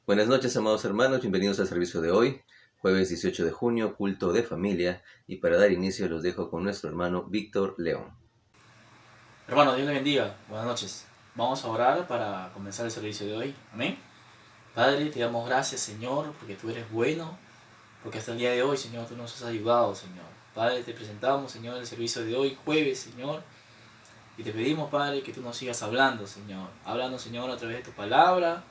Buenas noches, amados hermanos, bienvenidos al servicio de hoy, jueves 18 de junio, culto de familia, y para dar inicio los dejo con nuestro hermano Víctor León. Hermano, Dios le bendiga. Buenas noches. Vamos a orar para comenzar el servicio de hoy. Amén. Padre, te damos gracias, Señor, porque tú eres bueno, porque hasta el día de hoy, Señor, tú nos has ayudado, Señor. Padre, te presentamos, Señor, el servicio de hoy, jueves, Señor, y te pedimos, Padre, que tú nos sigas hablando, Señor. Háblanos, Señor, a través de tu palabra.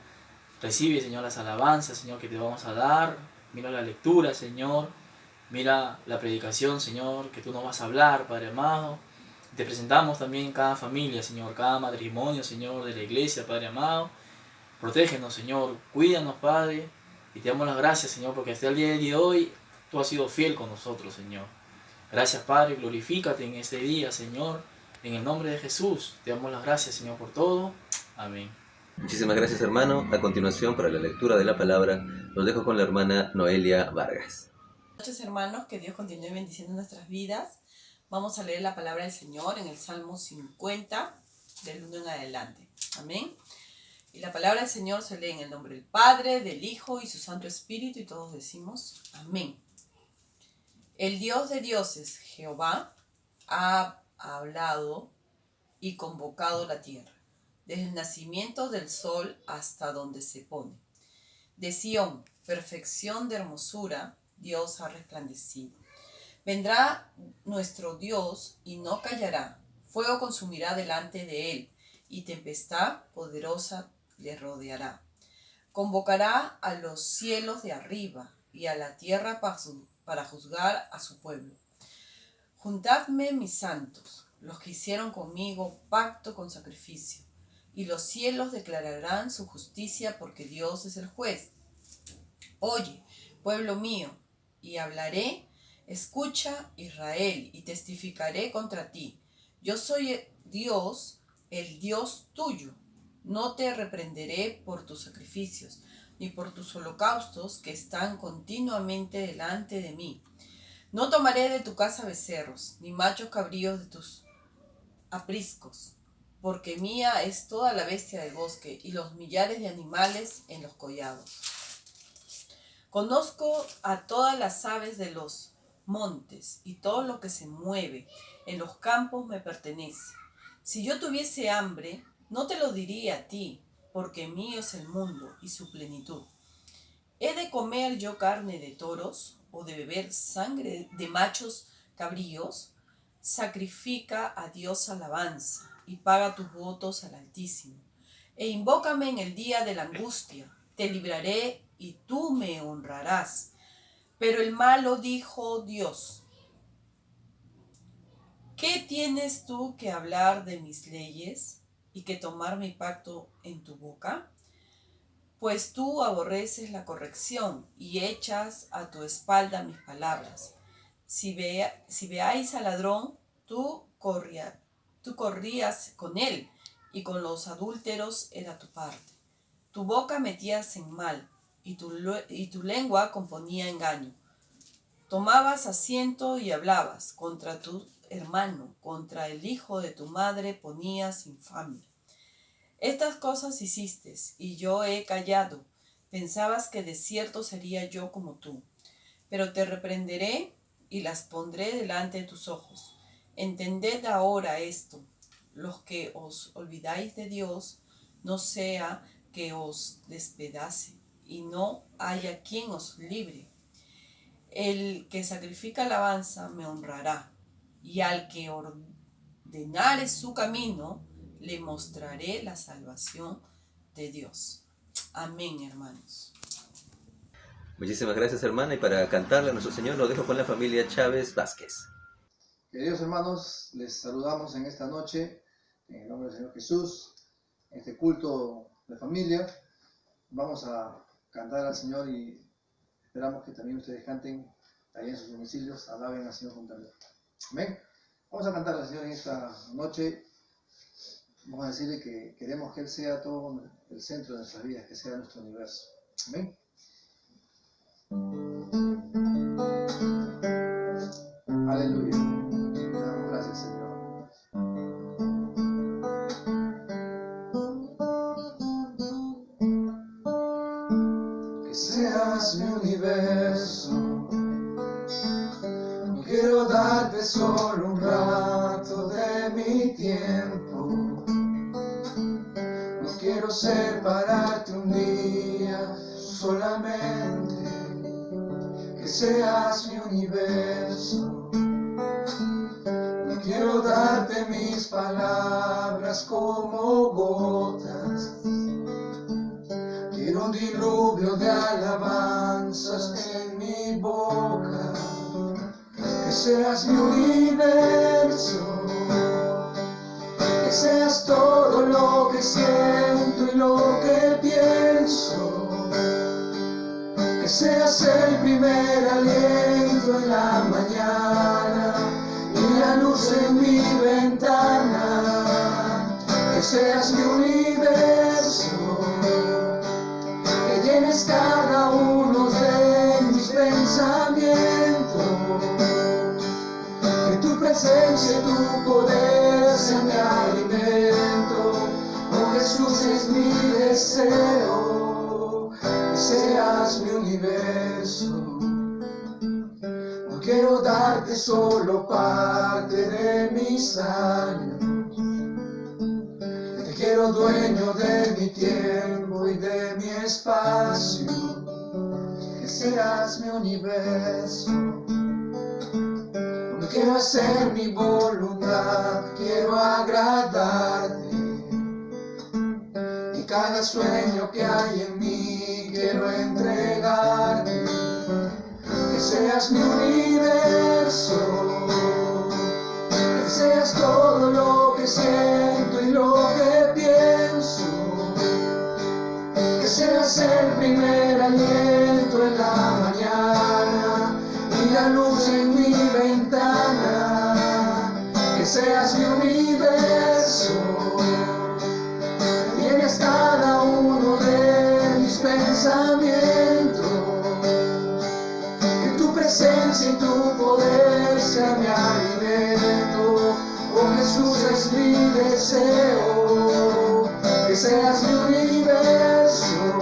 Recibe, Señor, las alabanzas, Señor, que te vamos a dar. Mira la lectura, Señor. Mira la predicación, Señor, que tú nos vas a hablar, Padre amado. Te presentamos también cada familia, Señor, cada matrimonio, Señor, de la iglesia, Padre amado. Protégenos, Señor, cuídanos, Padre. Y te damos las gracias, Señor, porque hasta el día de hoy tú has sido fiel con nosotros, Señor. Gracias, Padre, glorifícate en este día, Señor. En el nombre de Jesús, te damos las gracias, Señor, por todo. Amén. Muchísimas gracias, hermano. A continuación, para la lectura de la palabra, los dejo con la hermana Noelia Vargas. Buenas noches, hermanos, que Dios continúe bendiciendo nuestras vidas. Vamos a leer la palabra del Señor en el Salmo 50, del 1 en adelante. Amén. Y la palabra del Señor se lee en el nombre del Padre, del Hijo y su Santo Espíritu, y todos decimos amén. El Dios de dioses, Jehová, ha hablado y convocado la tierra, desde el nacimiento del sol hasta donde se pone. De Sión, perfección de hermosura, Dios ha resplandecido. Vendrá nuestro Dios y no callará. Fuego consumirá delante de él, y tempestad poderosa le rodeará. Convocará a los cielos de arriba y a la tierra para juzgar a su pueblo. Juntadme, mis santos, los que hicieron conmigo pacto con sacrificio, y los cielos declararán su justicia, porque Dios es el juez. Oye, pueblo mío, y hablaré. Escucha, Israel, y testificaré contra ti. Yo soy Dios, el Dios tuyo. No te reprenderé por tus sacrificios, ni por tus holocaustos que están continuamente delante de mí. No tomaré de tu casa becerros, ni machos cabríos de tus apriscos, porque mía es toda la bestia del bosque y los millares de animales en los collados. Conozco a todas las aves de los montes, y todo lo que se mueve en los campos me pertenece. Si yo tuviese hambre, no te lo diría a ti, porque mío es el mundo y su plenitud. ¿He de comer yo carne de toros, o de beber sangre de machos cabríos? Sacrifica a Dios alabanza, y paga tus votos al Altísimo. E invócame en el día de la angustia, te libraré y tú me honrarás. Pero el malo dijo Dios: ¿qué tienes tú que hablar de mis leyes y que tomar mi pacto en tu boca? Pues tú aborreces la corrección y echas a tu espalda mis palabras. Si veáis al ladrón, tú corrías con él, y con los adúlteros era tu parte. Tu boca metías en mal, y tu lengua componía engaño. Tomabas asiento y hablabas contra tu hermano, contra el hijo de tu madre ponías infamia. Estas cosas hiciste, y yo he callado. Pensabas que de cierto sería yo como tú. Pero te reprenderé y las pondré delante de tus ojos. Entended ahora esto: los que os olvidáis de Dios, no sea que os despedace y no haya quien os libre. El que sacrifica alabanza me honrará, y al que ordenare su camino, le mostraré la salvación de Dios. Amén, hermanos. Muchísimas gracias, hermana, y para cantarle a nuestro Señor, lo dejo con la familia Chávez Vázquez. Queridos hermanos, les saludamos en esta noche, en el nombre del Señor Jesús, en este culto de familia. Vamos a cantar al Señor y esperamos que también ustedes canten allá en sus domicilios, alaben al Señor juntamente. Amén. Vamos a cantar al Señor en esta noche. Vamos a decirle que queremos que Él sea todo el centro de nuestras vidas, que sea nuestro universo. Amén. Aleluya. Damos gracias, Señor. seas mi universo. No quiero darte solo un rato de mi tiempo. No quiero separarte un día, solamente que seas mi universo. No quiero darte mis palabras como gotas. Quiero un diluvio de alabanzas en mi boca. Que seas mi universo. Que seas todo lo que siento y lo que pienso. Que seas el primer aliento en la mañana y la luz en mi ventana. Que seas mi universo. Que llenes cada uno de mis pensamientos. Que tu presencia y tu poder sea mi alimento. Oh Jesús, es mi deseo, que seas mi universo. No quiero darte solo parte de mis años. Te quiero dueño de mi tiempo y de mi espacio. Que seas mi universo. No quiero hacer mi voluntad, quiero agradarte. Y cada sueño que hay en mí quiero entregarte. Que seas mi universo. Que seas todo lo que siento y lo que pienso. Que seas el primer aliento en la mañana y la luz en mi ventana. Que seas mi universo. Que llenes cada uno de mis pensamientos. Que tu presencia y tu poder sea mi alimento. Oh Jesús, es mi deseo. Que seas mi universo.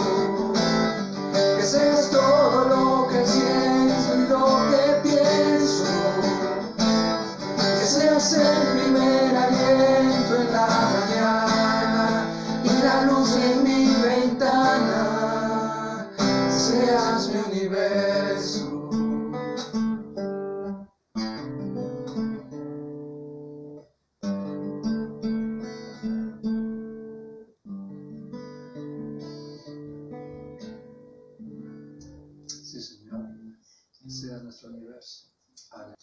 Que seas todo lo que siento y lo que pienso. Que seas el primer aliento en la mañana y la luz en mi ventana. Que seas mi universo. Sí, Señor, que sea nuestro universo. Amén.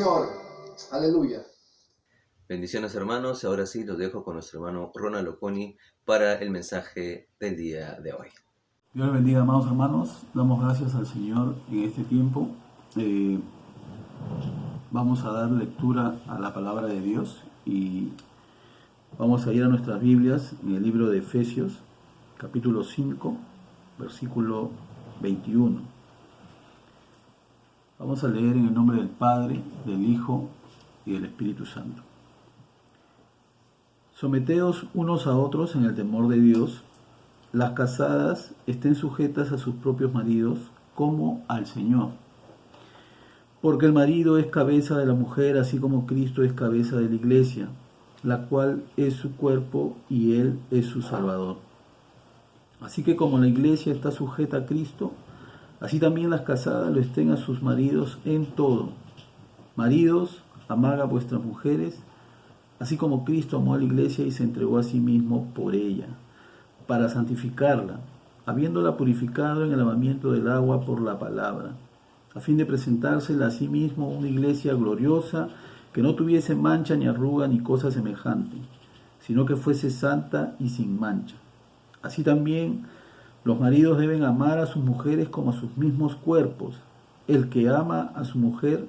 Señor. Aleluya. Bendiciones hermanos, ahora sí los dejo con nuestro hermano Ronald Oconi para el mensaje del día de hoy. Dios les bendiga, amados hermanos. Damos gracias al Señor en este tiempo. Vamos a dar lectura a la palabra de Dios y vamos a ir a nuestras Biblias en el libro de Efesios, capítulo 5, versículo 21. Vamos a leer en el nombre del Padre, del Hijo y del Espíritu Santo. Someteos unos a otros en el temor de Dios. Las casadas estén sujetas a sus propios maridos como al Señor. Porque el marido es cabeza de la mujer, así como Cristo es cabeza de la iglesia, la cual es su cuerpo y Él es su Salvador. Así que como la iglesia está sujeta a Cristo, así también las casadas lo estén a sus maridos en todo. Maridos, amad a vuestras mujeres, así como Cristo amó a la iglesia y se entregó a sí mismo por ella, para santificarla, habiéndola purificado en el lavamiento del agua por la palabra, a fin de presentársela a sí mismo una iglesia gloriosa, que no tuviese mancha ni arruga ni cosa semejante, sino que fuese santa y sin mancha. Así también los maridos deben amar a sus mujeres como a sus mismos cuerpos. El que ama a su mujer,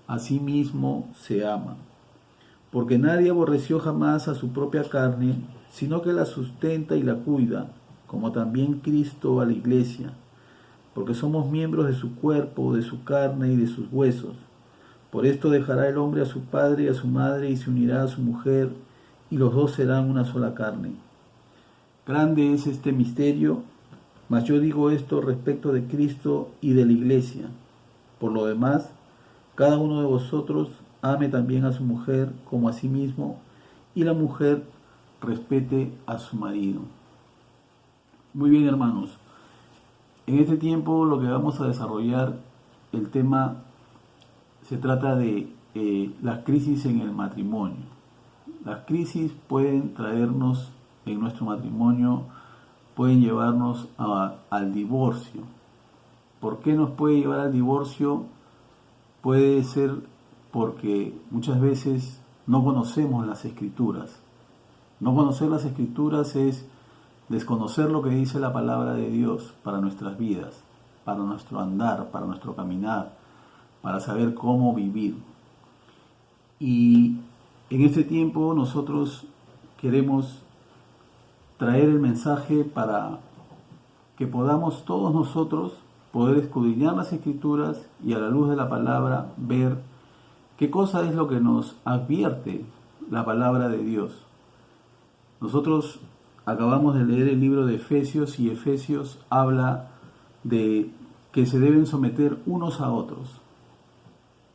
a sí mismo se ama. Porque nadie aborreció jamás a su propia carne, sino que la sustenta y la cuida, como también Cristo a la iglesia, porque somos miembros de su cuerpo, de su carne y de sus huesos. Por esto dejará el hombre a su padre y a su madre y se unirá a su mujer, y los dos serán una sola carne. Grande es este misterio, mas yo digo esto respecto de Cristo y de la iglesia. Por lo demás, cada uno de vosotros ame también a su mujer como a sí mismo, y la mujer respete a su marido. Muy bien, hermanos. En este tiempo lo que vamos a desarrollar, el tema se trata de las crisis en el matrimonio. Las crisis pueden traernos en nuestro matrimonio, pueden llevarnos al divorcio. ¿Por qué nos puede llevar al divorcio? Puede ser porque muchas veces no conocemos las Escrituras. No conocer las Escrituras es desconocer lo que dice la palabra de Dios para nuestras vidas, para nuestro andar, para nuestro caminar, para saber cómo vivir. Y en este tiempo nosotros queremos traer el mensaje para que podamos todos nosotros poder escudriñar las Escrituras y a la luz de la palabra ver qué cosa es lo que nos advierte la palabra de Dios. Nosotros acabamos de leer el libro de Efesios y Efesios habla de que se deben someter unos a otros.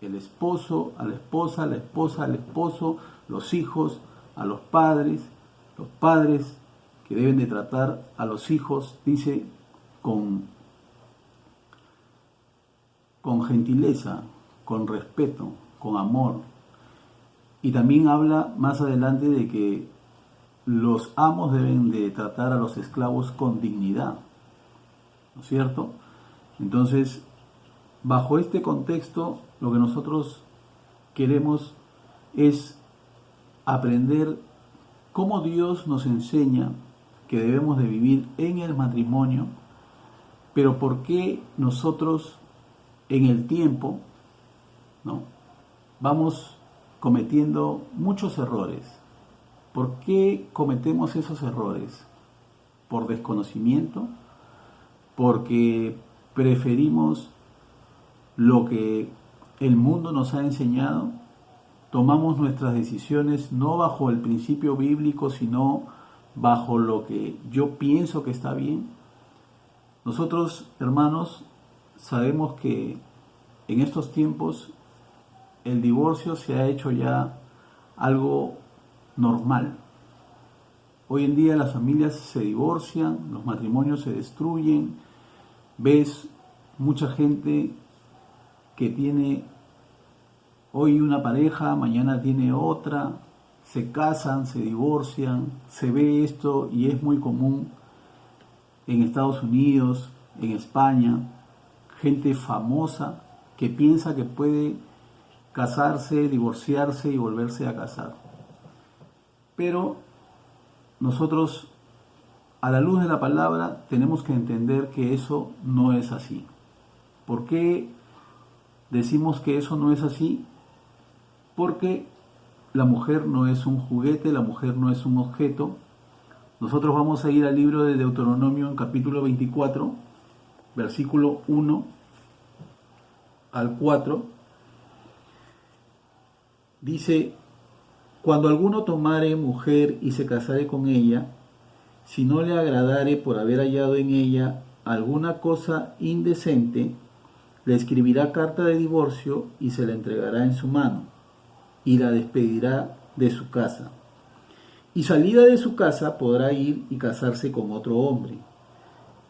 El esposo a la esposa al esposo, los hijos a los padres que deben de tratar a los hijos, dice, con gentileza, con respeto, con amor. Y también habla más adelante de que los amos deben de tratar a los esclavos con dignidad, ¿no es cierto? Entonces, bajo este contexto, lo que nosotros queremos es aprender cómo Dios nos enseña que debemos de vivir en el matrimonio, pero por qué nosotros en el tiempo, ¿no?, vamos cometiendo muchos errores. ¿Por qué cometemos esos errores? Por desconocimiento, porque preferimos lo que el mundo nos ha enseñado, tomamos nuestras decisiones no bajo el principio bíblico, sino bajo lo que yo pienso que está bien. Nosotros, hermanos, sabemos que en estos tiempos el divorcio se ha hecho ya algo normal. Hoy en día las familias se divorcian, los matrimonios se destruyen, ves mucha gente que tiene hoy una pareja, mañana tiene otra, se casan, se divorcian, se ve esto y es muy común en Estados Unidos, en España, gente famosa que piensa que puede casarse, divorciarse y volverse a casar. Pero nosotros, a la luz de la palabra, tenemos que entender que eso no es así. ¿Por qué decimos que eso no es así? Porque la mujer no es un juguete, la mujer no es un objeto. Nosotros vamos a ir al libro de Deuteronomio en capítulo 24, versículo 1 al 4. Dice: cuando alguno tomare mujer y se casare con ella, si no le agradare por haber hallado en ella alguna cosa indecente, le escribirá carta de divorcio y se la entregará en su mano, y la despedirá de su casa. Y salida de su casa podrá ir y casarse con otro hombre.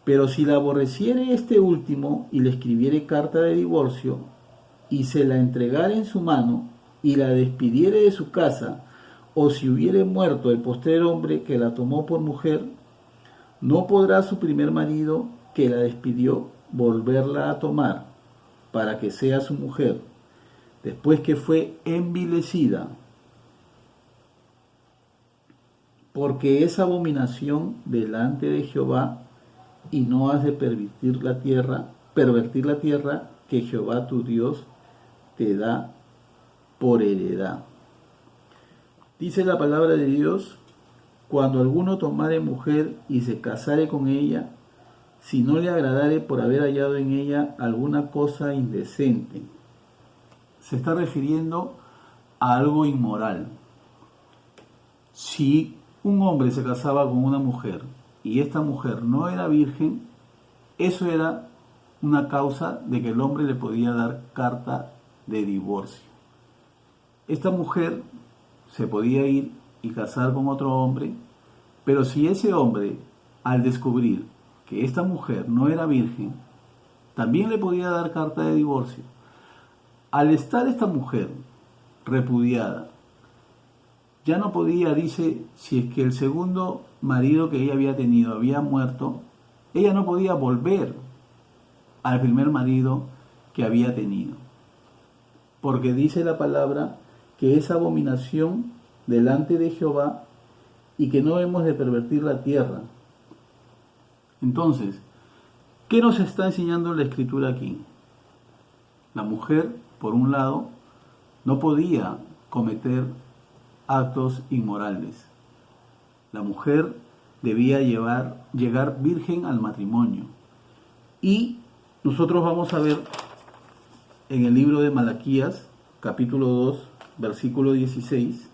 Pero si la aborreciere este último y le escribiere carta de divorcio, y se la entregare en su mano, y la despidiere de su casa, o si hubiere muerto el postrer hombre que la tomó por mujer, no podrá su primer marido que la despidió volverla a tomar, para que sea su mujer, después que fue envilecida, porque es abominación delante de Jehová, y no has de pervertir la tierra que Jehová tu Dios te da por heredad. Dice la palabra de Dios: cuando alguno tomare mujer y se casare con ella, si no le agradare por haber hallado en ella alguna cosa indecente. Se está refiriendo a algo inmoral. Si un hombre se casaba con una mujer y esta mujer no era virgen, eso era una causa de que el hombre le podía dar carta de divorcio. Esta mujer se podía ir y casar con otro hombre, pero si ese hombre, al descubrir que esta mujer no era virgen, también le podía dar carta de divorcio. Al estar esta mujer repudiada, ya no podía, dice, si es que el segundo marido que ella había tenido había muerto, ella no podía volver al primer marido que había tenido. Porque dice la palabra que es abominación delante de Jehová y que no hemos de pervertir la tierra. Entonces, ¿qué nos está enseñando la Escritura aquí? La mujer, por un lado, no podía cometer actos inmorales. La mujer debía llegar virgen al matrimonio. Y nosotros vamos a ver en el libro de Malaquías, capítulo 2, versículo 16.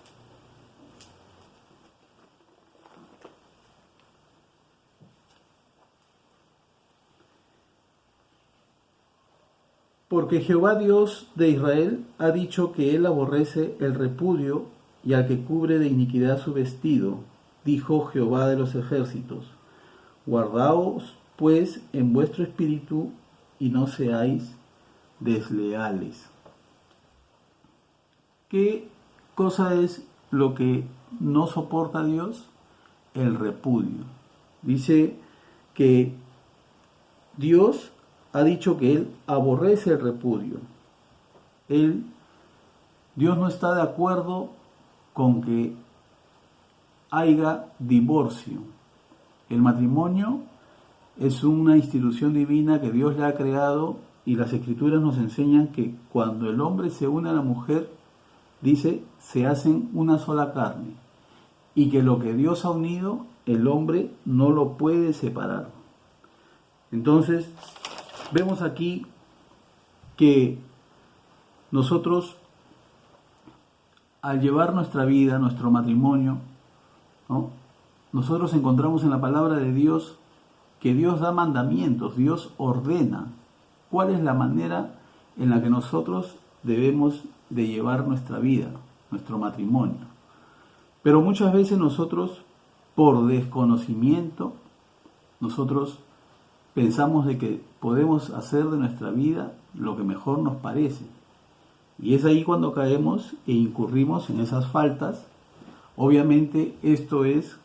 Porque Jehová Dios de Israel ha dicho que él aborrece el repudio y al que cubre de iniquidad su vestido, dijo Jehová de los ejércitos. Guardaos pues en vuestro espíritu y no seáis desleales. ¿Qué cosa es lo que no soporta Dios? El repudio. Dice que Dios ha dicho que Él aborrece el repudio. Dios no está de acuerdo con que haya divorcio. El matrimonio es una institución divina que Dios le ha creado y las Escrituras nos enseñan que cuando el hombre se une a la mujer, dice, se hacen una sola carne y que lo que Dios ha unido, el hombre no lo puede separar. Entonces, vemos aquí que nosotros, al llevar nuestra vida, nuestro matrimonio, ¿no?, nosotros encontramos en la palabra de Dios que Dios da mandamientos, Dios ordena cuál es la manera en la que nosotros debemos de llevar nuestra vida, nuestro matrimonio. Pero muchas veces nosotros, por desconocimiento, nosotros pensamos de que podemos hacer de nuestra vida lo que mejor nos parece. Y es ahí cuando caemos e incurrimos en esas faltas. Obviamente esto es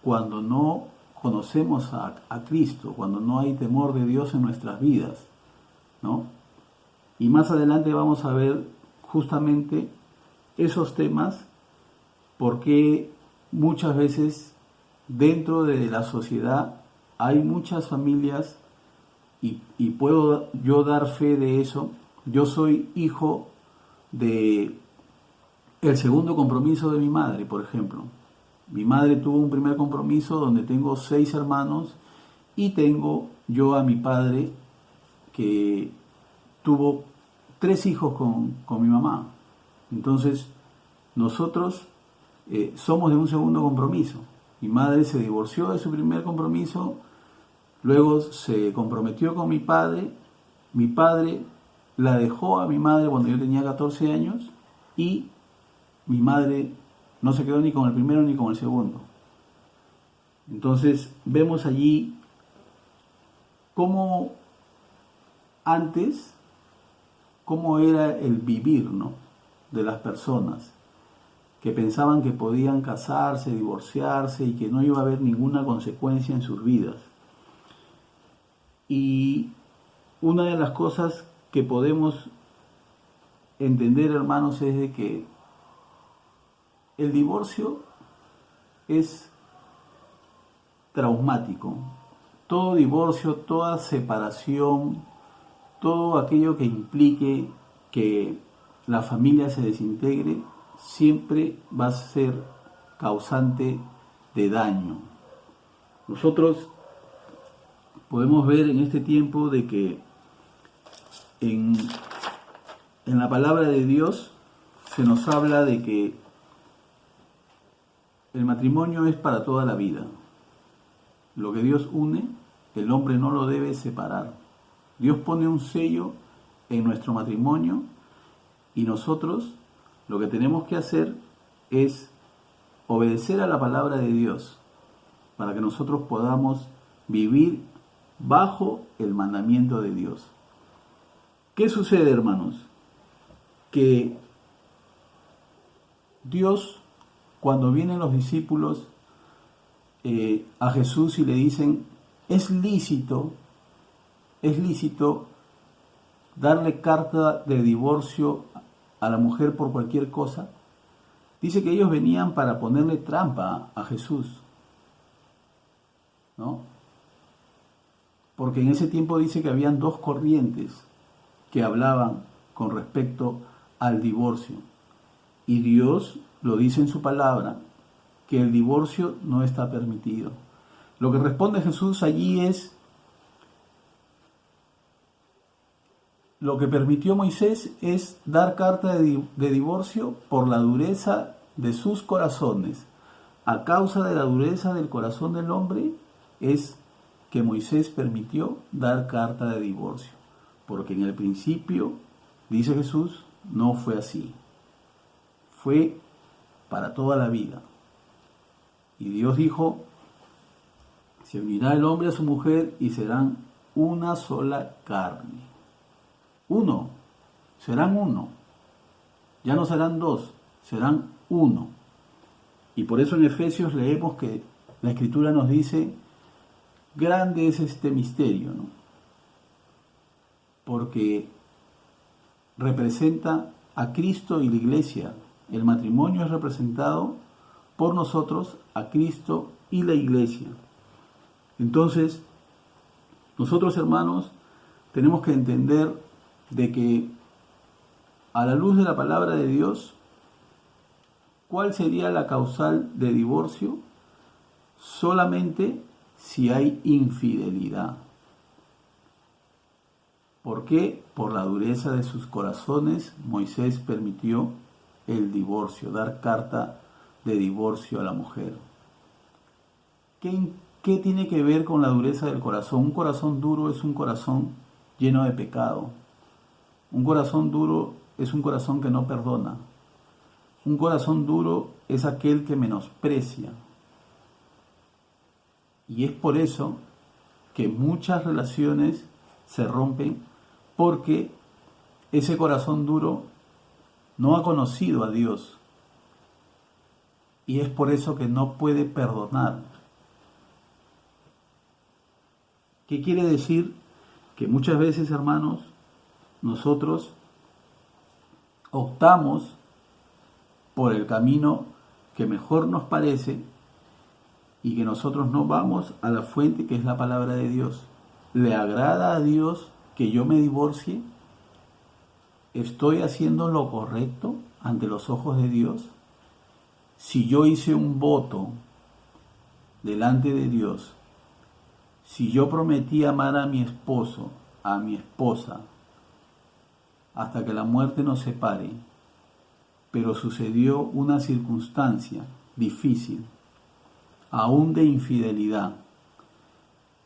cuando no conocemos a Cristo, cuando no hay temor de Dios en nuestras vidas, ¿no? Y más adelante vamos a ver justamente esos temas, porque muchas veces dentro de la sociedad hay muchas familias y puedo yo dar fe de eso. Yo soy hijo de el segundo compromiso de mi madre, por ejemplo. Mi madre tuvo un primer compromiso donde tengo 6 hermanos y tengo yo a mi padre que tuvo 3 hijos con mi mamá. Entonces, nosotros somos de un segundo compromiso. Mi madre se divorció de su primer compromiso, luego se comprometió con mi padre la dejó a mi madre cuando yo tenía 14 años y mi madre no se quedó ni con el primero ni con el segundo. Entonces vemos allí cómo antes, cómo era el vivir, ¿no?, de las personas que pensaban que podían casarse, divorciarse y que no iba a haber ninguna consecuencia en sus vidas. Y una de las cosas que podemos entender, hermanos, es de que el divorcio es traumático. Todo divorcio, toda separación, todo aquello que implique que la familia se desintegre, siempre va a ser causante de daño. Nosotros podemos ver en este tiempo de que en la palabra de Dios se nos habla de que el matrimonio es para toda la vida. Lo que Dios une, el hombre no lo debe separar. Dios pone un sello en nuestro matrimonio y nosotros lo que tenemos que hacer es obedecer a la palabra de Dios para que nosotros podamos vivir bajo el mandamiento de Dios. ¿Qué sucede, hermanos? Que Dios, cuando vienen los discípulos a Jesús y le dicen, es lícito darle carta de divorcio a la mujer por cualquier cosa, dice que ellos venían para ponerle trampa a Jesús, ¿no? Porque en ese tiempo dice que habían 2 corrientes que hablaban con respecto al divorcio. Y Dios lo dice en su palabra, que el divorcio no está permitido. Lo que responde Jesús allí es, lo que permitió Moisés es dar carta de divorcio por la dureza de sus corazones. A causa de la dureza del corazón del hombre es que Moisés permitió dar carta de divorcio. Porque en el principio, dice Jesús, no fue así. Fue para toda la vida. Y Dios dijo, se unirá el hombre a su mujer y serán una sola carne. Serán uno. Ya no serán 2, serán 1. Y por eso en Efesios leemos que la Escritura nos dice, grande es este misterio, ¿no? Porque representa a Cristo y la Iglesia. El matrimonio es representado por nosotros, a Cristo y la Iglesia. Entonces, nosotros, hermanos, tenemos que entender de que a la luz de la palabra de Dios, ¿cuál sería la causal de divorcio? Solamente si hay infidelidad. ¿Por qué? Por la dureza de sus corazones, Moisés permitió el divorcio, dar carta de divorcio a la mujer. ¿Qué tiene que ver con la dureza del corazón? Un corazón duro es un corazón lleno de pecado. Un corazón duro es un corazón que no perdona. Un corazón duro es aquel que menosprecia. Y es por eso que muchas relaciones se rompen, porque ese corazón duro no ha conocido a Dios. Y es por eso que no puede perdonar. ¿Qué quiere decir? Que muchas veces, hermanos, nosotros optamos por el camino que mejor nos parece y que nosotros no vamos a la fuente que es la palabra de Dios. ¿Le agrada a Dios que yo me divorcie? ¿Estoy haciendo lo correcto ante los ojos de Dios? Si yo hice un voto delante de Dios, si yo prometí amar a mi esposo, a mi esposa, hasta que la muerte nos separe, pero sucedió una circunstancia difícil, aún de infidelidad,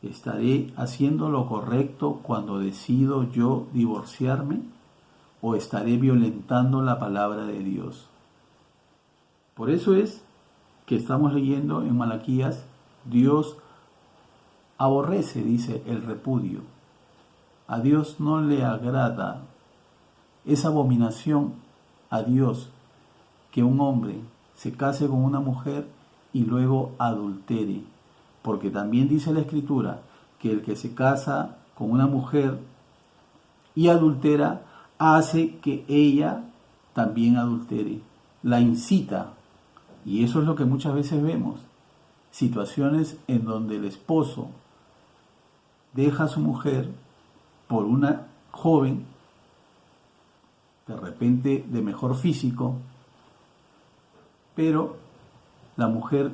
¿estaré haciendo lo correcto cuando decido yo divorciarme o estaré violentando la palabra de Dios? Por eso es que estamos leyendo en Malaquías, Dios aborrece, dice, el repudio. A Dios no le agrada, es abominación a Dios que un hombre se case con una mujer y luego adultere. Porque también dice la Escritura que el que se casa con una mujer y adultera hace que ella también adultere, la incita. Y eso es lo que muchas veces vemos, situaciones en donde el esposo deja a su mujer por una joven, de repente de mejor físico, pero la mujer,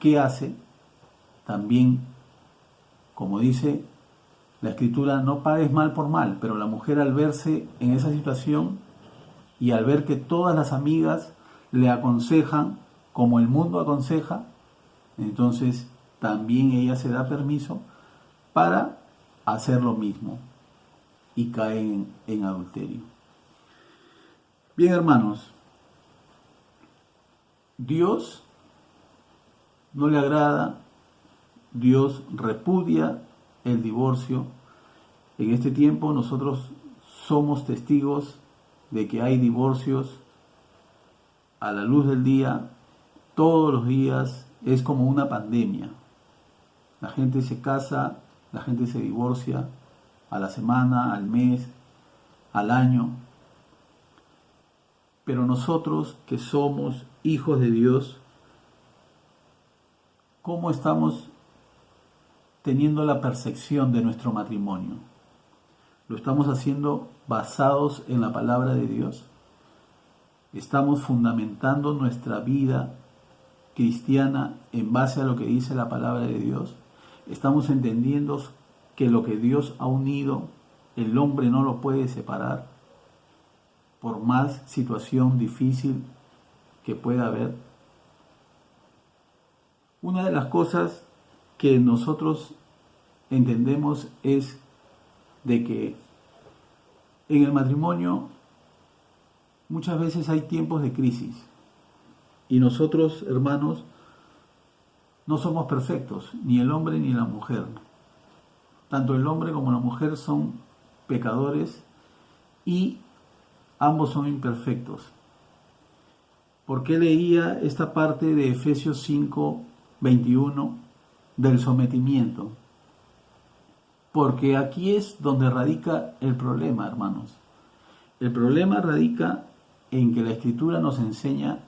¿qué hace? También, como dice la Escritura, no pagues mal por mal, pero la mujer al verse en esa situación y al ver que todas las amigas le aconsejan como el mundo aconseja, entonces también ella se da permiso para hacer lo mismo y cae en adulterio. Bien, hermanos, Dios no le agrada, Dios repudia el divorcio. En este tiempo nosotros somos testigos de que hay divorcios a la luz del día, todos los días, es como una pandemia. La gente se casa, la gente se divorcia a la semana, al mes, al año. Pero nosotros que somos hijos de Dios, ¿cómo estamos teniendo la percepción de nuestro matrimonio? ¿Lo estamos haciendo basados en la palabra de Dios? ¿Estamos fundamentando nuestra vida cristiana en base a lo que dice la palabra de Dios? ¿Estamos entendiendo que lo que Dios ha unido, el hombre no lo puede separar, por más situación difícil que pueda haber? Una de las cosas que nosotros entendemos es de que en el matrimonio muchas veces hay tiempos de crisis y nosotros, hermanos, no somos perfectos, ni el hombre ni la mujer. Tanto el hombre como la mujer son pecadores y ambos son imperfectos. ¿Por qué leía esta parte de Efesios 5, 21 del sometimiento? Porque aquí es donde radica el problema, hermanos. El problema radica en que la Escritura nos enseña: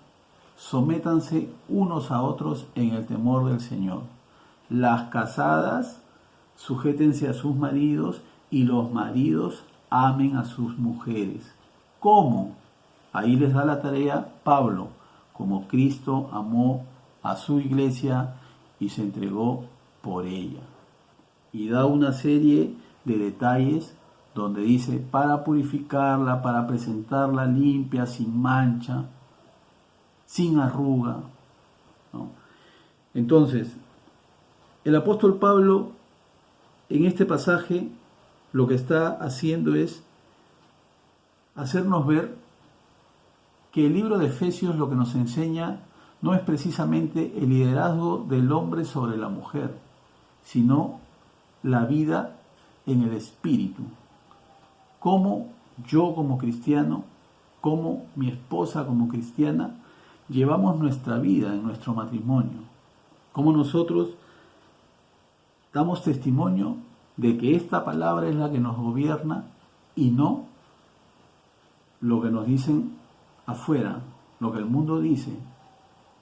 sométanse unos a otros en el temor del Señor. Las casadas sujétense a sus maridos y los maridos amen a sus mujeres. ¿Cómo? Ahí les da la tarea Pablo, como Cristo amó a su iglesia y se entregó por ella. Y da una serie de detalles donde dice: para purificarla, para presentarla limpia, sin mancha, sin arruga, ¿no? Entonces, el apóstol Pablo en este pasaje lo que está haciendo es hacernos ver que el libro de Efesios lo que nos enseña no es precisamente el liderazgo del hombre sobre la mujer, sino la vida en el espíritu. Cómo yo como cristiano, cómo mi esposa como cristiana, llevamos nuestra vida en nuestro matrimonio. Cómo nosotros damos testimonio de que esta palabra es la que nos gobierna y no lo que nos dicen afuera, lo que el mundo dice,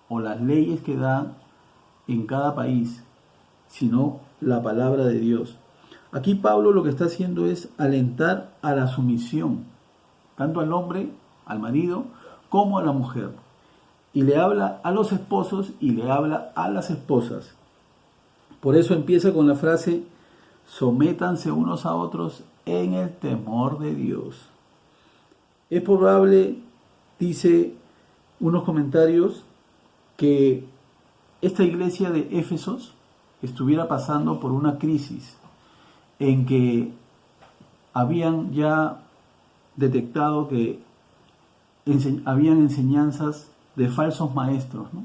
o las leyes que da en cada país, sino la palabra de Dios. Aquí Pablo lo que está haciendo es alentar a la sumisión, tanto al hombre, al marido, como a la mujer. Y le habla a los esposos y le habla a las esposas. Por eso empieza con la frase: sométanse unos a otros en el temor de Dios. Es probable, dice unos comentarios, que esta iglesia de Éfesos estuviera pasando por una crisis en que habían ya detectado que habían enseñanzas de falsos maestros, ¿no?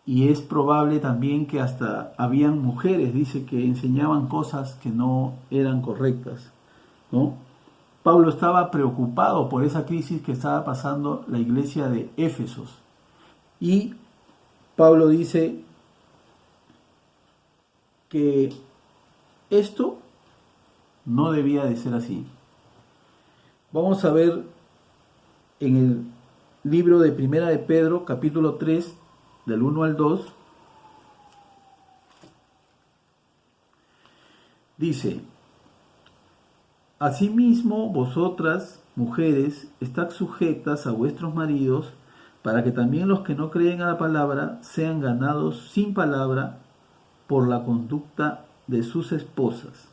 Y es probable también que hasta habían mujeres, dice, que enseñaban cosas que no eran correctas, ¿no? Pablo estaba preocupado por esa crisis que estaba pasando la iglesia de Éfesos. Y Pablo dice que esto no debía de ser así. Vamos a ver en el libro de Primera de Pedro, capítulo 3, del 1 al 2, dice: asimismo vosotras, mujeres, estad sujetas a vuestros maridos, para que también los que no creen a la palabra sean ganados sin palabra por la conducta de sus esposas.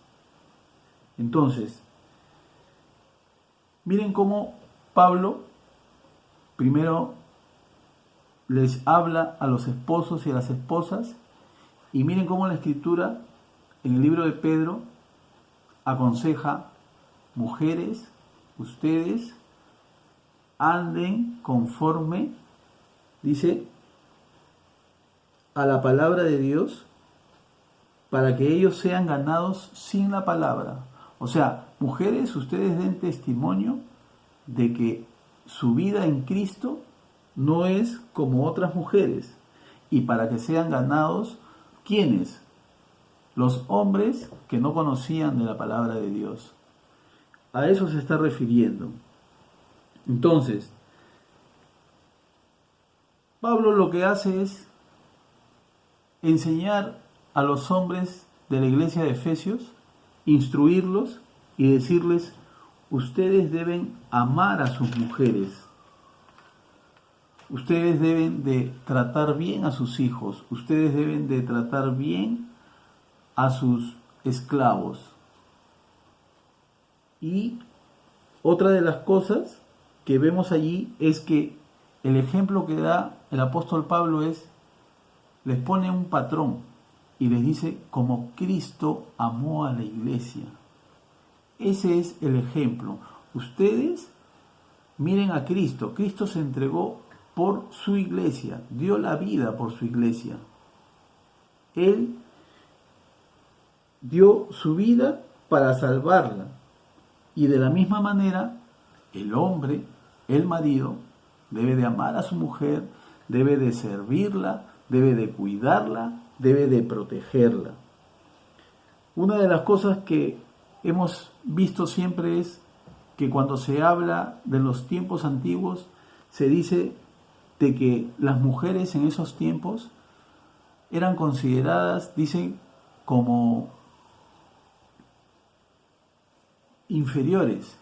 Entonces, miren cómo Pablo primero les habla a los esposos y a las esposas, y miren cómo la Escritura en el libro de Pedro aconseja: mujeres, ustedes anden conforme, dice, a la palabra de Dios, para que ellos sean ganados sin la palabra. O sea, mujeres, ustedes den testimonio de que su vida en Cristo no es como otras mujeres, y para que sean ganados, ¿quiénes? Los hombres que no conocían de la palabra de Dios. A eso se está refiriendo. Entonces, Pablo lo que hace es enseñar a los hombres de la iglesia de Efesios, instruirlos y decirles: ustedes deben amar a sus mujeres, ustedes deben de tratar bien a sus hijos, ustedes deben de tratar bien a sus esclavos. Y otra de las cosas que vemos allí es que el ejemplo que da el apóstol Pablo les pone un patrón y les dice: como Cristo amó a la iglesia. Ese es el ejemplo. Ustedes miren a Cristo. Cristo se entregó por su iglesia, dio la vida por su iglesia. Él dio su vida para salvarla. Y de la misma manera, el hombre, el marido, debe de amar a su mujer, debe de servirla, debe de cuidarla, debe de protegerla. Una de las cosas que hemos visto siempre es que cuando se habla de los tiempos antiguos, se dice de que las mujeres en esos tiempos eran consideradas, dicen, como inferiores,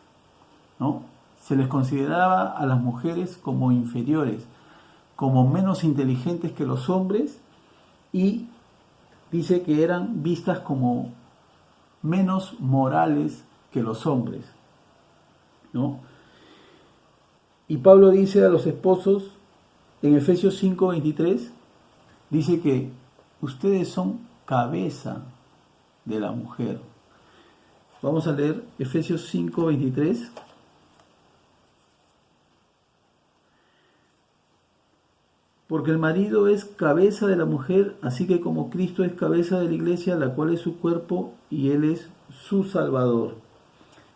¿no? Se les consideraba a las mujeres como inferiores, como menos inteligentes que los hombres, y dice que eran vistas como menos morales que los hombres, ¿no? Y Pablo dice a los esposos en Efesios 5:23, dice que ustedes son cabeza de la mujer. Vamos a leer Efesios 5:23. Porque el marido es cabeza de la mujer, así que como Cristo es cabeza de la iglesia, la cual es su cuerpo, y Él es su Salvador.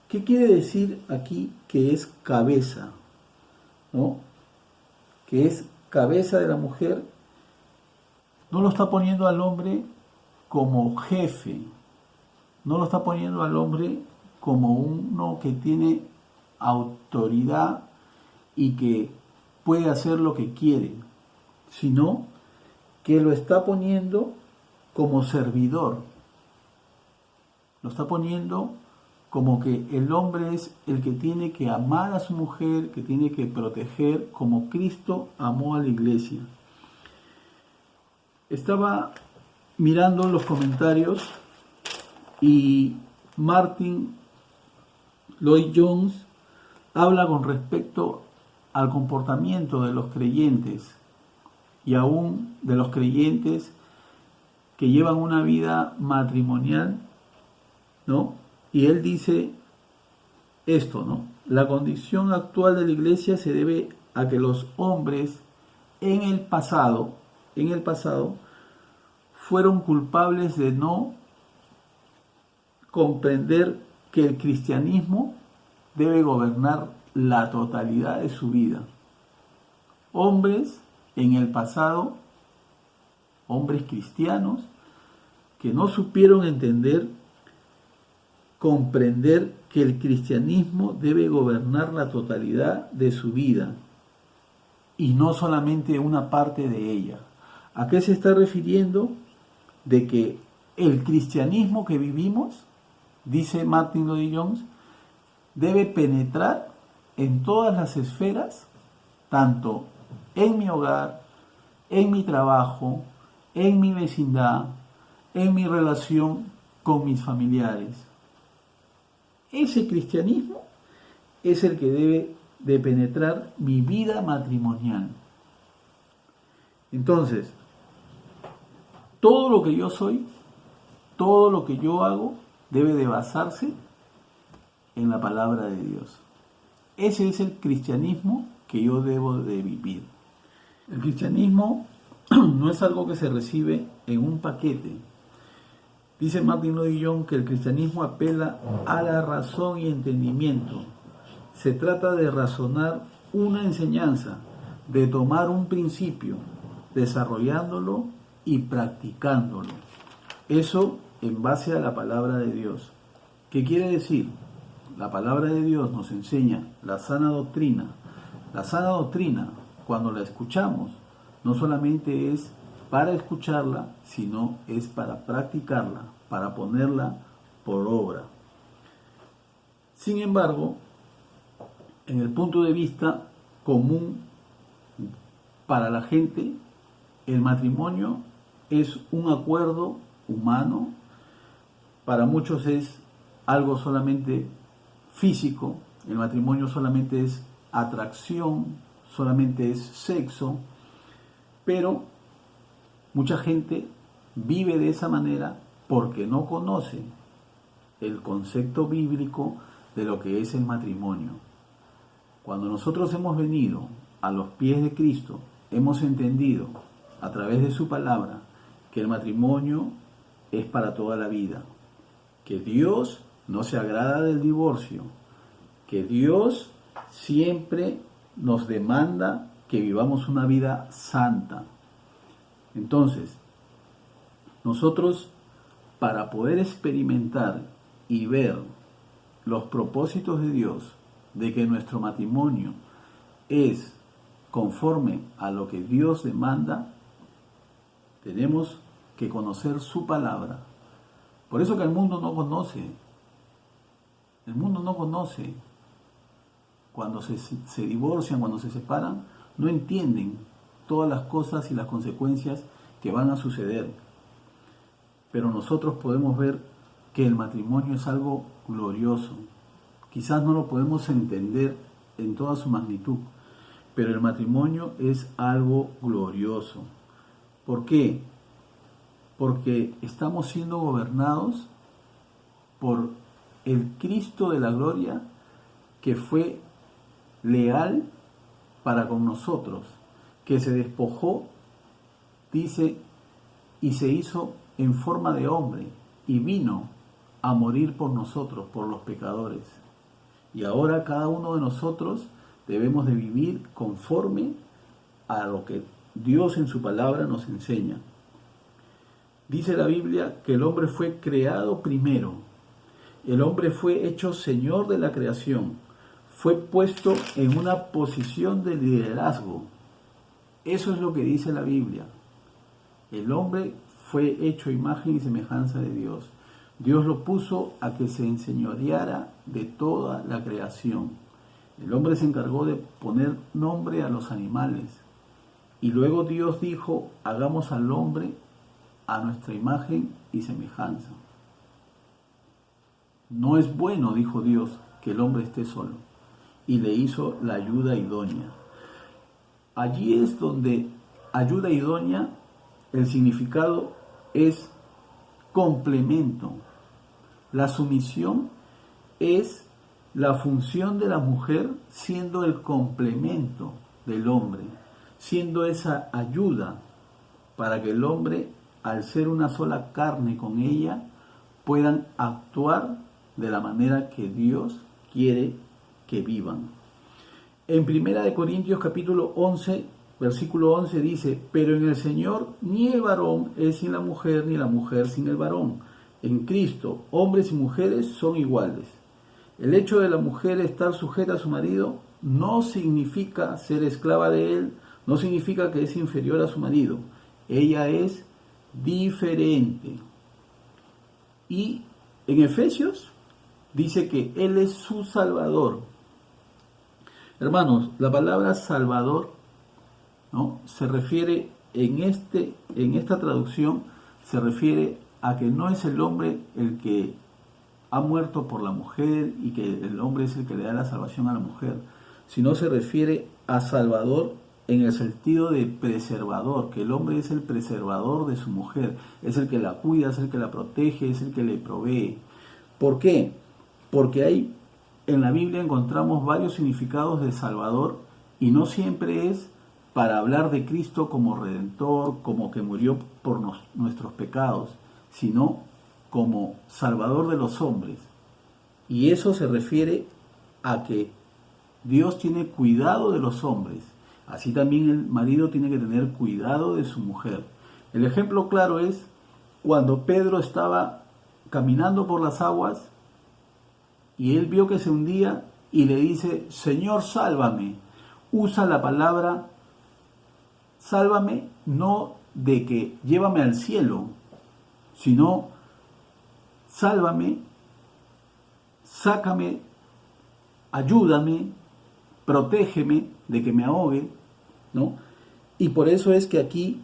¿Qué quiere decir aquí que es cabeza? ¿No? Que es cabeza de la mujer. No lo está poniendo al hombre como jefe, no lo está poniendo al hombre como uno que tiene autoridad y que puede hacer lo que quiere, sino que lo está poniendo como servidor. Lo está poniendo como que el hombre es el que tiene que amar a su mujer, que tiene que proteger como Cristo amó a la iglesia. Estaba mirando los comentarios y Martin Lloyd-Jones habla con respecto al comportamiento de los creyentes y aún de los creyentes que llevan una vida matrimonial, ¿no? Y él dice esto, ¿no? La condición actual de la iglesia se debe a que los hombres en el pasado fueron culpables de no comprender que el cristianismo debe gobernar la totalidad de su vida. Hombres en el pasado, hombres cristianos, que no supieron comprender que el cristianismo debe gobernar la totalidad de su vida y no solamente una parte de ella. ¿A qué se está refiriendo? De que el cristianismo que vivimos, dice Martin Lloyd-Jones, debe penetrar en todas las esferas, tanto en mi hogar, en mi trabajo, en mi vecindad, en mi relación con mis familiares. Ese cristianismo es el que debe de penetrar mi vida matrimonial. Entonces, todo lo que yo soy, todo lo que yo hago, debe de basarse en la palabra de Dios. Ese es el cristianismo que yo debo de vivir. El cristianismo no es algo que se recibe en un paquete. Dice Martin Lloyd-Jones que el cristianismo apela a la razón y entendimiento. Se trata de razonar una enseñanza, de tomar un principio, desarrollándolo y practicándolo. Eso en base a la palabra de Dios. ¿Qué quiere decir? La palabra de Dios nos enseña la sana doctrina. La sana doctrina, cuando la escuchamos, no solamente es para escucharla, sino es para practicarla, para ponerla por obra. Sin embargo, en el punto de vista común para la gente, el matrimonio es un acuerdo humano. Para muchos es algo solamente físico. El matrimonio solamente es atracción, solamente es sexo, pero mucha gente vive de esa manera porque no conoce el concepto bíblico de lo que es el matrimonio. Cuando nosotros hemos venido a los pies de Cristo, hemos entendido a través de su palabra que el matrimonio es para toda la vida, que Dios no se agrada del divorcio, que Dios siempre nos demanda que vivamos una vida santa. Entonces, nosotros, para poder experimentar y ver los propósitos de Dios, de que nuestro matrimonio es conforme a lo que Dios demanda, tenemos que conocer su palabra. Por eso que el mundo no conoce. El mundo no conoce. Cuando se divorcian, cuando se separan, no entienden todas las cosas y las consecuencias que van a suceder. Pero nosotros podemos ver que el matrimonio es algo glorioso. Quizás no lo podemos entender en toda su magnitud, pero el matrimonio es algo glorioso. ¿Por qué? Porque estamos siendo gobernados por el Cristo de la gloria, que fue leal para con nosotros, que se despojó, dice, y se hizo en forma de hombre, y vino a morir por nosotros, por los pecadores. Y ahora cada uno de nosotros debemos de vivir conforme a lo que Dios en su palabra nos enseña. Dice la Biblia que el hombre fue creado primero. El hombre fue hecho Señor de la creación. fue puesto en una posición de liderazgo. Eso es lo que dice la Biblia. El hombre fue hecho a imagen y semejanza de Dios. Dios lo puso a que se enseñoreara de toda la creación. El hombre se encargó de poner nombre a los animales. Y luego Dios dijo, hagamos al hombre a nuestra imagen y semejanza. No es bueno, dijo Dios, que el hombre esté solo. Y le hizo la ayuda idónea. Allí es donde ayuda idónea, el significado es complemento. La sumisión es la función de la mujer siendo el complemento del hombre, siendo esa ayuda para que el hombre, al ser una sola carne con ella, puedan actuar de la manera que Dios quiere que vivan. En 1 Corintios capítulo 11, versículo 11 dice, pero en el Señor ni el varón es sin la mujer, ni la mujer sin el varón. En Cristo, hombres y mujeres son iguales. El hecho de la mujer estar sujeta a su marido no significa ser esclava de él, no significa que es inferior a su marido. Ella es diferente. Y en Efesios dice que Él es su Salvador. Hermanos, la palabra Salvador, ¿no?, se refiere en esta traducción, se refiere a que no es el hombre el que ha muerto por la mujer y que el hombre es el que le da la salvación a la mujer, sino se refiere a Salvador en el sentido de preservador, que el hombre es el preservador de su mujer, es el que la cuida, es el que la protege, es el que le provee. ¿Por qué? Porque en la Biblia encontramos varios significados de Salvador y no siempre es para hablar de Cristo como Redentor, como que murió por nuestros pecados, sino como Salvador de los hombres. Y eso se refiere a que Dios tiene cuidado de los hombres. Así también el marido tiene que tener cuidado de su mujer. El ejemplo claro es cuando Pedro estaba caminando por las aguas y él vio que se hundía y le dice, Señor, sálvame. Usa la palabra sálvame no de que llévame al cielo, sino sálvame, sácame, ayúdame, protégeme de que me ahogue, ¿no? Y por eso es que aquí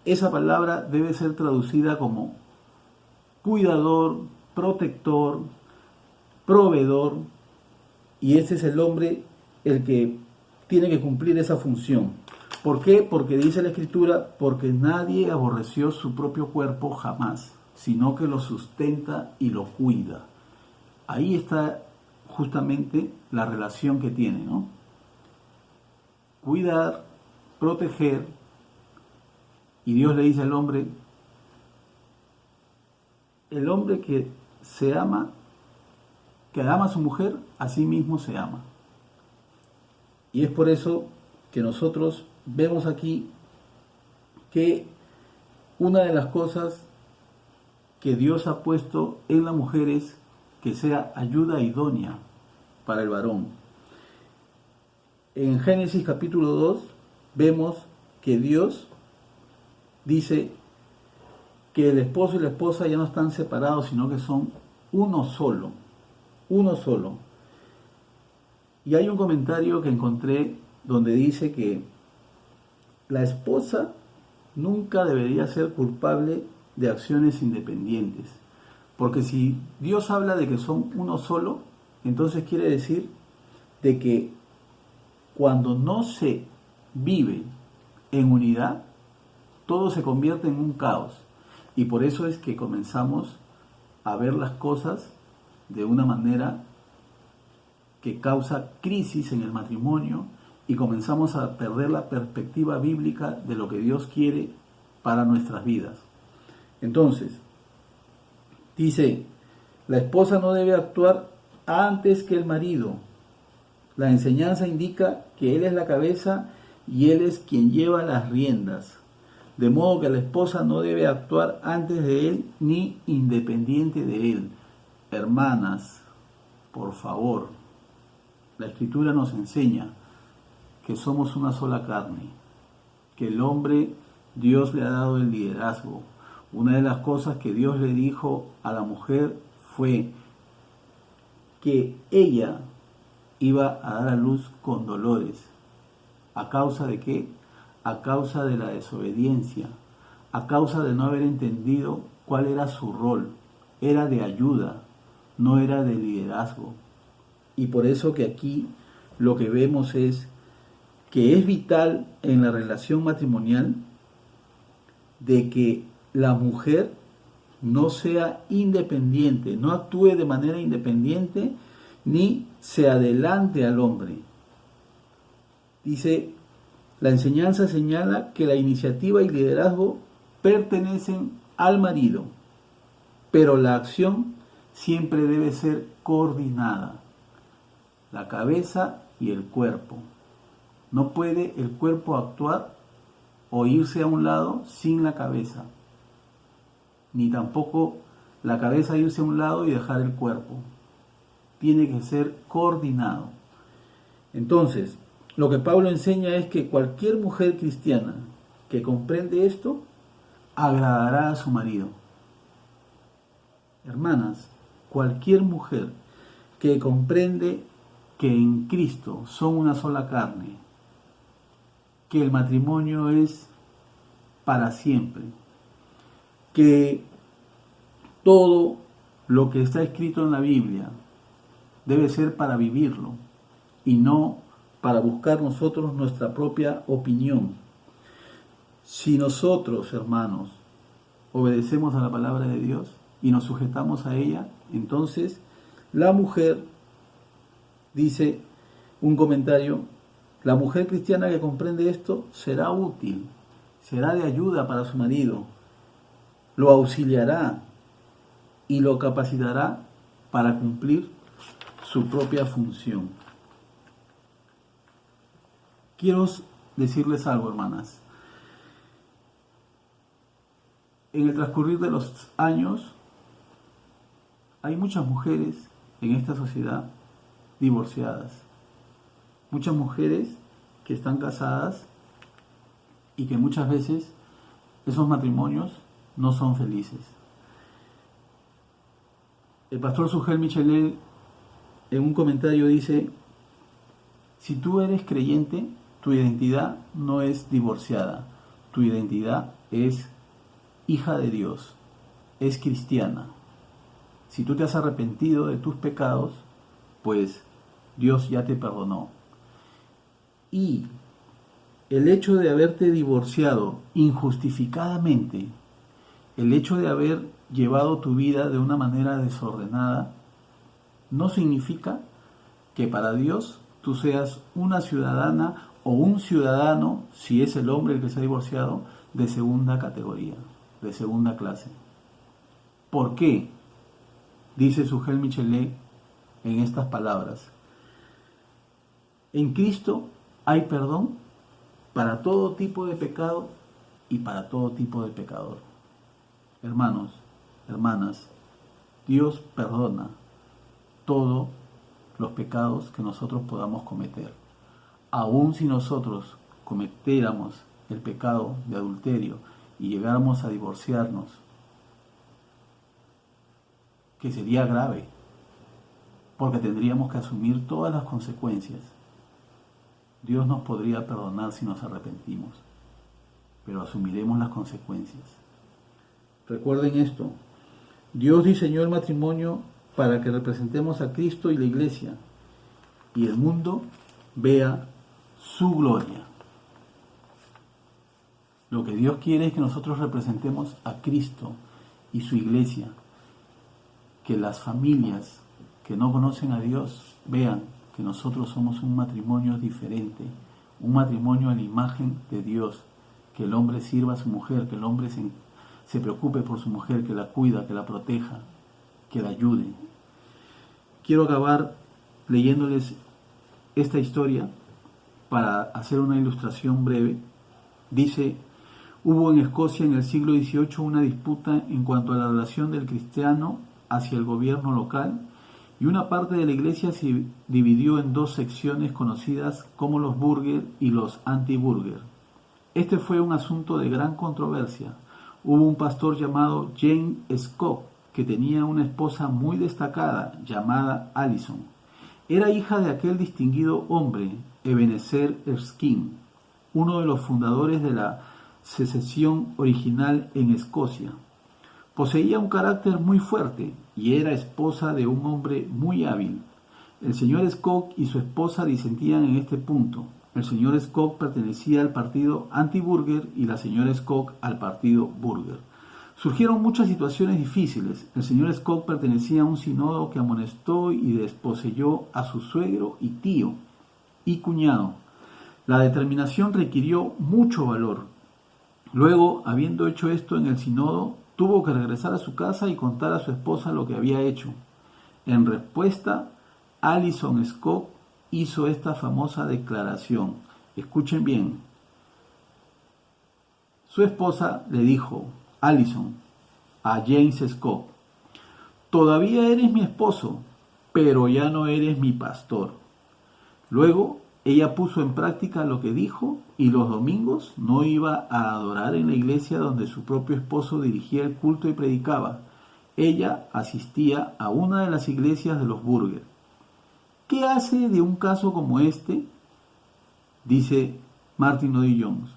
esa palabra debe ser traducida como cuidador, protector, proveedor, y ese es el hombre el que tiene que cumplir esa función. ¿Por qué? Porque dice la Escritura, porque nadie aborreció su propio cuerpo jamás, sino que lo sustenta y lo cuida. Ahí está justamente la relación que tiene, ¿no? Cuidar, proteger, y Dios le dice al hombre, el hombre que se ama, que ama a su mujer, a sí mismo se ama. Y es por eso que nosotros vemos aquí que una de las cosas que Dios ha puesto en la mujer es que sea ayuda idónea para el varón. En Génesis capítulo 2 vemos que Dios dice que el esposo y la esposa ya no están separados, sino que son uno solo. Uno solo. Y hay un comentario que encontré donde dice que la esposa nunca debería ser culpable de acciones independientes. Porque si Dios habla de que son uno solo, entonces quiere decir de que cuando no se vive en unidad, todo se convierte en un caos. Y por eso es que comenzamos a ver las cosas de una manera que causa crisis en el matrimonio y comenzamos a perder la perspectiva bíblica de lo que Dios quiere para nuestras vidas. Entonces, dice, la esposa no debe actuar antes que el marido. La enseñanza indica que él es la cabeza y él es quien lleva las riendas. De modo que la esposa no debe actuar antes de él ni independiente de él. Hermanas, por favor, La Escritura nos enseña que somos una sola carne, que el hombre, Dios le ha dado el liderazgo. Una de las cosas que Dios le dijo a la mujer fue que ella iba a dar a luz con dolores. ¿A causa de qué? A causa de la desobediencia, a causa de no haber entendido cuál era su rol. Era de ayuda, no era de liderazgo. Y por eso que aquí lo que vemos es que es vital en la relación matrimonial de que la mujer no sea independiente, no actúe de manera independiente ni se adelante al hombre. Dice, la enseñanza señala que la iniciativa y liderazgo pertenecen al marido, pero la acción siempre debe ser coordinada. La cabeza y el cuerpo. No puede el cuerpo actuar o irse a un lado sin la cabeza, ni tampoco la cabeza irse a un lado y dejar el cuerpo. Tiene que ser coordinado. Entonces, lo que Pablo enseña es que cualquier mujer cristiana que comprende esto, agradará a su marido. Hermanas, cualquier mujer que comprende que en Cristo son una sola carne, que el matrimonio es para siempre, que todo lo que está escrito en la Biblia debe ser para vivirlo y no para buscar nosotros nuestra propia opinión. Si nosotros, hermanos, obedecemos a la palabra de Dios y nos sujetamos a ella, entonces la mujer, dice un comentario, la mujer cristiana que comprende esto será útil, será de ayuda para su marido, lo auxiliará y lo capacitará para cumplir su propia función. Quiero decirles algo, hermanas. En el transcurrir de los años, hay muchas mujeres en esta sociedad divorciadas. Muchas mujeres que están casadas y que muchas veces esos matrimonios no son felices. El pastor Sugel Michelet en un comentario dice, si tú eres creyente, tu identidad no es divorciada, tu identidad es hija de Dios, es cristiana. Si tú te has arrepentido de tus pecados, pues Dios ya te perdonó. Y el hecho de haberte divorciado injustificadamente, el hecho de haber llevado tu vida de una manera desordenada, no significa que para Dios tú seas una ciudadana o un ciudadano, si es el hombre el que se ha divorciado, de segunda categoría, de segunda clase. ¿Por qué? Dice Sugel Michelet en estas palabras. En Cristo hay perdón para todo tipo de pecado y para todo tipo de pecador. Hermanos, hermanas, Dios perdona todos los pecados que nosotros podamos cometer. Aun si nosotros cometiéramos el pecado de adulterio y llegáramos a divorciarnos, que sería grave, porque tendríamos que asumir todas las consecuencias. Dios nos podría perdonar si nos arrepentimos, pero asumiremos las consecuencias. Recuerden esto, Dios diseñó el matrimonio para que representemos a Cristo y la Iglesia, y el mundo vea su gloria. Lo que Dios quiere es que nosotros representemos a Cristo y su Iglesia, que las familias que no conocen a Dios vean que nosotros somos un matrimonio diferente, un matrimonio a la imagen de Dios, que el hombre sirva a su mujer, que el hombre se preocupe por su mujer, que la cuida, que la proteja, que la ayude. Quiero acabar leyéndoles esta historia para hacer una ilustración breve. Dice, hubo en Escocia en el siglo XVIII una disputa en cuanto a la relación del cristiano hacia el gobierno local y una parte de la iglesia se dividió en dos secciones conocidas como los Burger y los anti-Burger. Este fue un asunto de gran controversia. Hubo un pastor llamado James Scott que tenía una esposa muy destacada llamada Allison. Era hija de aquel distinguido hombre, Ebenezer Erskine, uno de los fundadores de la secesión original en Escocia. Poseía un carácter muy fuerte y era esposa de un hombre muy hábil. El señor Scott y su esposa disentían en este punto. El señor Scott pertenecía al partido anti-Burger y la señora Scott al partido Burger. Surgieron muchas situaciones difíciles. El señor Scott pertenecía a un sínodo que amonestó y desposeyó a su suegro y tío y cuñado. La determinación requirió mucho valor. Luego, habiendo hecho esto en el sínodo, tuvo que regresar a su casa y contar a su esposa lo que había hecho. En respuesta, Allison Scott hizo esta famosa declaración. Escuchen bien. Su esposa le dijo, Allison, a James Scott, todavía eres mi esposo, pero ya no eres mi pastor. Luego, ella puso en práctica lo que dijo y los domingos no iba a adorar en la iglesia donde su propio esposo dirigía el culto y predicaba. Ella asistía a una de las iglesias de los Burger. ¿Qué hace de un caso como este? Dice Martin Lloyd-Jones.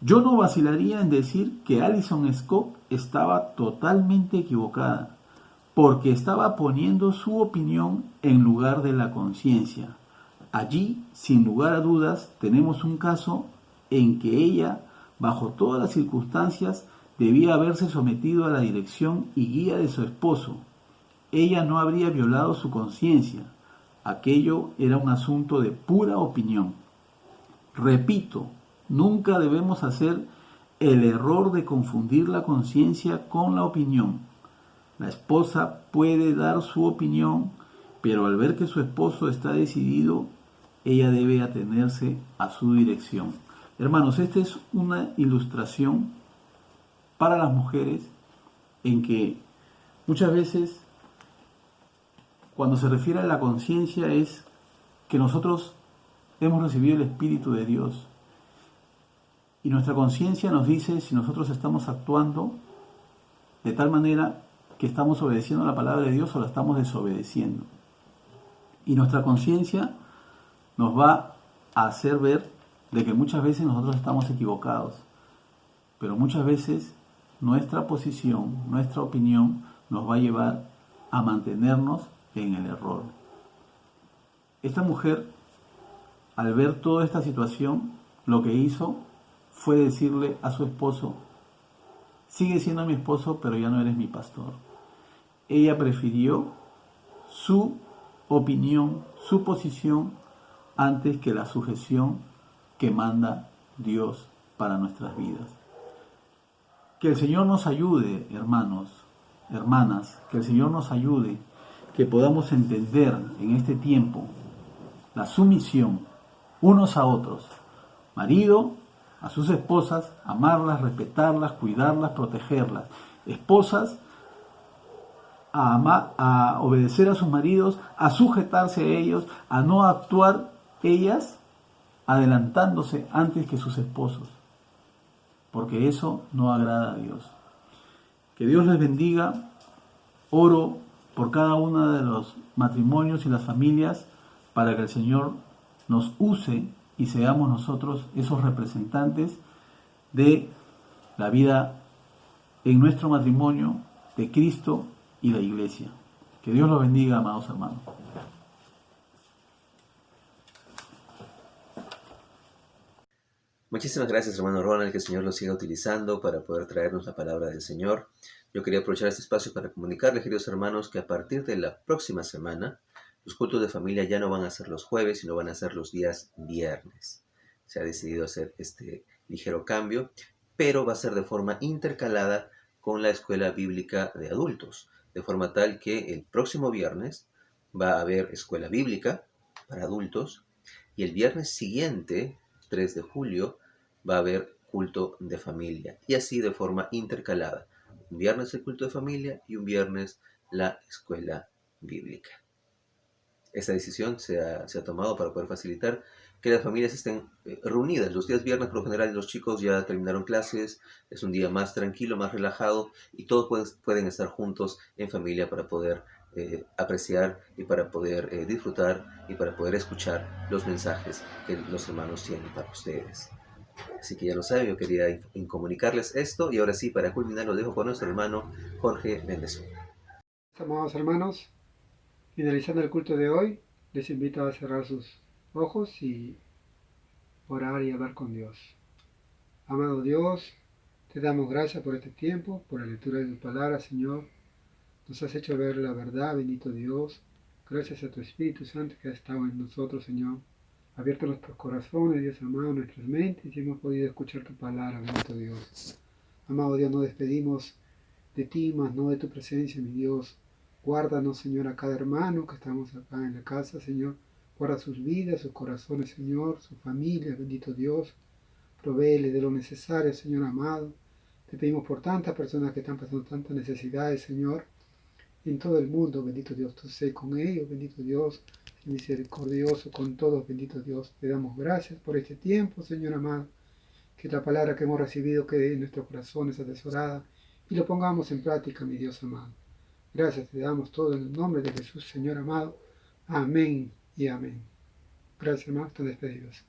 Yo no vacilaría en decir que Allison Scott estaba totalmente equivocada, porque estaba poniendo su opinión en lugar de la conciencia. Allí, sin lugar a dudas, tenemos un caso en que ella, bajo todas las circunstancias, debía haberse sometido a la dirección y guía de su esposo. Ella no habría violado su conciencia. Aquello era un asunto de pura opinión. Repito, nunca debemos hacer el error de confundir la conciencia con la opinión. La esposa puede dar su opinión, pero al ver que su esposo está decidido, ella debe atenerse a su dirección. Hermanos, esta es una ilustración para las mujeres en que muchas veces cuando se refiere a la conciencia es que nosotros hemos recibido el Espíritu de Dios y nuestra conciencia nos dice si nosotros estamos actuando de tal manera que estamos obedeciendo la palabra de Dios o la estamos desobedeciendo. Y nuestra conciencia nos va a hacer ver de que muchas veces nosotros estamos equivocados, pero muchas veces nuestra posición, nuestra opinión nos va a llevar a mantenernos en el error. Esta mujer, al ver toda esta situación, lo que hizo fue decirle a su esposo, sigue siendo mi esposo, pero ya no eres mi pastor. Ella prefirió su opinión, su posición, antes que la sujeción que manda Dios para nuestras vidas. Que el Señor nos ayude, hermanos, hermanas, que el Señor nos ayude, que podamos entender en este tiempo la sumisión unos a otros. Marido a sus esposas, amarlas, respetarlas, cuidarlas, protegerlas. Esposas a obedecer a sus maridos, a sujetarse a ellos, a no actuar ellas adelantándose antes que sus esposos, porque eso no agrada a Dios. Que Dios les bendiga. Oro por cada uno de los matrimonios y las familias para que el Señor nos use y seamos nosotros esos representantes de la vida en nuestro matrimonio, de Cristo y la Iglesia. Que Dios los bendiga, amados hermanos. Muchísimas gracias, hermano Ronald, que el Señor lo siga utilizando para poder traernos la palabra del Señor. Yo quería aprovechar este espacio para comunicarles, queridos hermanos, que a partir de la próxima semana, los cultos de familia ya no van a ser los jueves, sino van a ser los días viernes. Se ha decidido hacer este ligero cambio, pero va a ser de forma intercalada con la escuela bíblica de adultos, de forma tal que el próximo viernes va a haber escuela bíblica para adultos y el viernes siguiente, 3 de julio, va a haber culto de familia, y así de forma intercalada. Un viernes el culto de familia y un viernes la escuela bíblica. esta decisión se ha tomado para poder facilitar que las familias estén reunidas. Los días viernes, por lo general, los chicos ya terminaron clases, es un día más tranquilo, más relajado, y todos pueden estar juntos en familia para poder apreciar y para poder disfrutar y para poder escuchar los mensajes que los hermanos tienen para ustedes. Así que ya lo saben, yo quería comunicarles esto, y ahora sí, para culminar, lo dejo con nuestro hermano Jorge Méndez. Amados hermanos, finalizando el culto de hoy, les invito a cerrar sus ojos y orar y hablar con Dios. Amado Dios, te damos gracias por este tiempo, por la lectura de tu palabra, Señor. Nos has hecho ver la verdad, bendito Dios. Gracias a tu Espíritu Santo que ha estado en nosotros, Señor. Abierto nuestros corazones, Dios amado, nuestras mentes, y hemos podido escuchar tu palabra, bendito Dios. Amado Dios, nos despedimos de ti, mas no de tu presencia, mi Dios. Guárdanos, Señor, a cada hermano que estamos acá en la casa, Señor. Guarda sus vidas, sus corazones, Señor, su familia, bendito Dios. Provéele de lo necesario, Señor amado. Te pedimos por tantas personas que están pasando tantas necesidades, Señor, en todo el mundo, bendito Dios. Tú sé con ellos, bendito Dios, misericordioso con todos, bendito Dios. Te damos gracias por este tiempo, Señor amado. Que la palabra que hemos recibido quede en nuestros corazones atesorada y lo pongamos en práctica, mi Dios amado. Gracias te damos todo en el nombre de Jesús, Señor amado. Amén y amén. Gracias, hermanos, están despedidos.